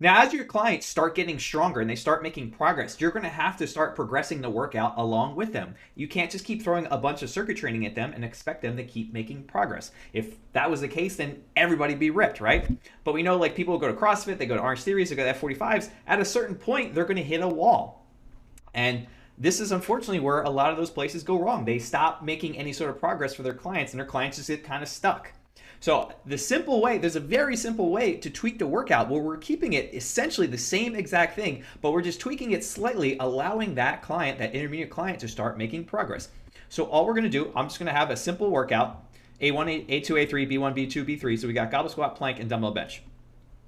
Now, as your clients start getting stronger and they start making progress, you're going to have to start progressing the workout along with them. You can't just keep throwing a bunch of circuit training at them and expect them to keep making progress. If that was the case, then everybody be ripped, right? But we know like people go to CrossFit, they go to Orange Theories, they go to F45s. At a certain point, they're going to hit a wall. And this is unfortunately where a lot of those places go wrong. They stop making any sort of progress for their clients, and their clients just get kind of stuck. So the simple way, there's a very simple way to tweak the workout where we're keeping it essentially the same exact thing, but we're just tweaking it slightly, allowing that client, that intermediate client, to start making progress. So all we're going to do, I'm just going to have a simple workout: A1, A2, A3, B1, B2, B3. So we got goblet squat, plank, and dumbbell bench.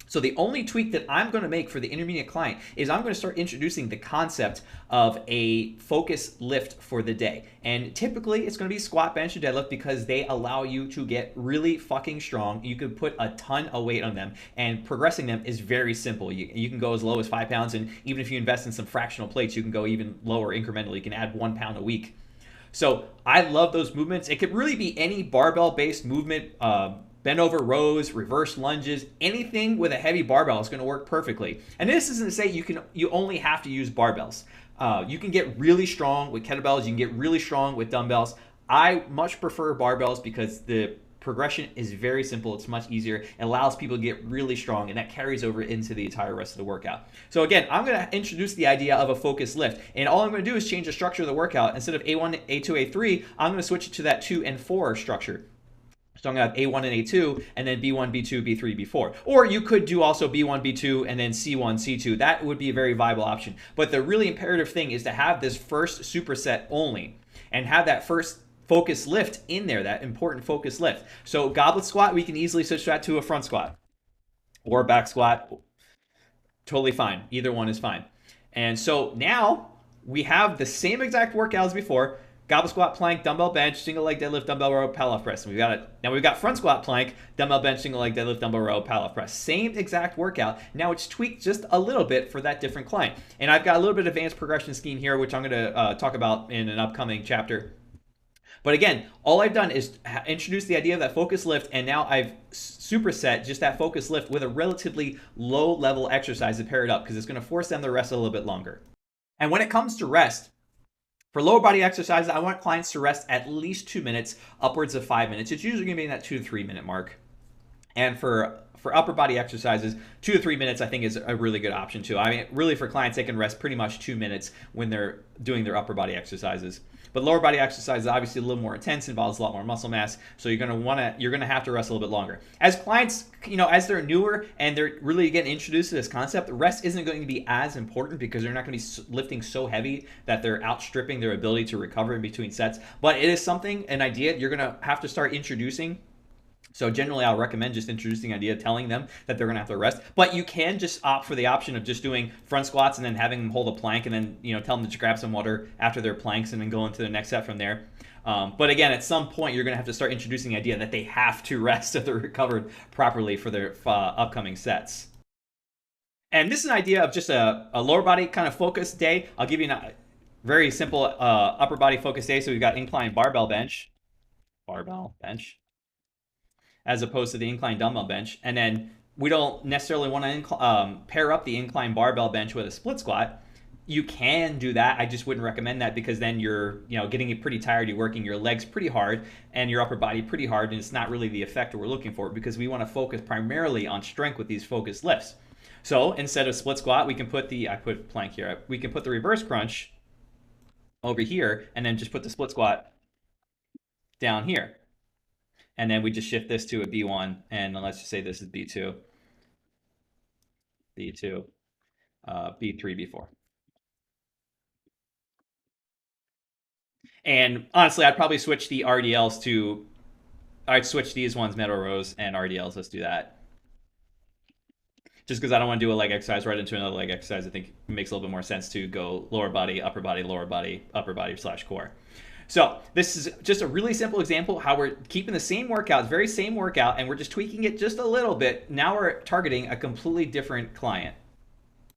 So the only tweak that I'm going to make for the intermediate client is I'm going to start introducing the concept of a focus lift for the day. And typically it's going to be squat, bench, and deadlift because they allow you to get really fucking strong. You can put a ton of weight on them, and progressing them is very simple. You can go as low as 5 pounds, and even if you invest in some fractional plates, you can go even lower incrementally. You can add 1 pound a week. So I love those movements. It could really be any barbell based movement, bent over rows, reverse lunges, anything with a heavy barbell is going to work perfectly. And this isn't to say you only have to use barbells. You can get really strong with kettlebells. You can get really strong with dumbbells. I much prefer barbells because the progression is very simple. It's much easier. It allows people to get really strong, and that carries over into the entire rest of the workout. So again, I'm going to introduce the idea of a focus lift, and all I'm going to do is change the structure of the workout. Instead of A1, A2, A3, I'm going to switch it to that 2 and 4 structure. So I'm going to have A1 and A2, and then B1, B2, B3, B4. Or you could do also B1, B2, and then C1, C2. That would be a very viable option. But the really imperative thing is to have this first superset only, and have that first focus lift in there, that important focus lift. So goblet squat, we can easily switch that to a front squat or back squat. Totally fine. Either one is fine. And so now we have the same exact workout as before: goblet squat, plank, dumbbell bench, single leg deadlift, dumbbell row, powerlift press. And we've got it. Now we've got front squat, plank, dumbbell bench, single leg deadlift, dumbbell row, powerlift press. Same exact workout. Now it's tweaked just a little bit for that different client. And I've got a little bit of advanced progression scheme here, which I'm going to talk about in an upcoming chapter. But again, all I've done is introduce the idea of that focus lift, and now I've superset just that focus lift with a relatively low level exercise to pair it up, because it's going to force them to rest a little bit longer. And when it comes to rest, for lower body exercises, I want clients to rest at least 2 minutes, upwards of 5 minutes. It's usually going to be in that 2 to 3 minute mark. And for upper body exercises, 2 to 3 minutes I think is a really good option too. I mean, really for clients, they can rest pretty much 2 minutes when they're doing their upper body exercises. But lower body exercise is obviously a little more intense, involves a lot more muscle mass, so you're gonna have to rest a little bit longer. As clients, as they're newer and they're really getting introduced to this concept, rest isn't going to be as important because they're not going to be lifting so heavy that they're outstripping their ability to recover in between sets. But it is an idea you're gonna have to start introducing. So generally, I'll recommend just introducing the idea, telling them that they're going to have to rest. But you can just opt for the option of just doing front squats and then having them hold a plank, and then tell them to grab some water after their planks and then go into the next set from there. But again, at some point, you're going to have to start introducing the idea that they have to rest if they're recovered properly for their upcoming sets. And this is an idea of just a lower body kind of focus day. I'll give you a very simple upper body focus day. So we've got incline barbell bench, as opposed to the incline dumbbell bench. And then we don't necessarily want to pair up the incline barbell bench with a split squat. You can do that. I just wouldn't recommend that, because then you're getting pretty tired. You're working your legs pretty hard and your upper body pretty hard, and it's not really the effect that we're looking for, because we want to focus primarily on strength with these focused lifts. So instead of split squat, we can I put plank here. We can put the reverse crunch over here, and then just put the split squat down here. And then we just shift this to a B1, and let's just say this is B2, B2, B3, B4. And honestly, I'd probably switch the RDLs to, I'd switch these ones, metal rows and RDLs. Let's do that. Just because I don't want to do a leg exercise right into another leg exercise. I think it makes a little bit more sense to go lower body, upper body, lower body, upper body / core. So this is just a really simple example how we're keeping the same workout, very same workout, and we're just tweaking it just a little bit. Now we're targeting a completely different client.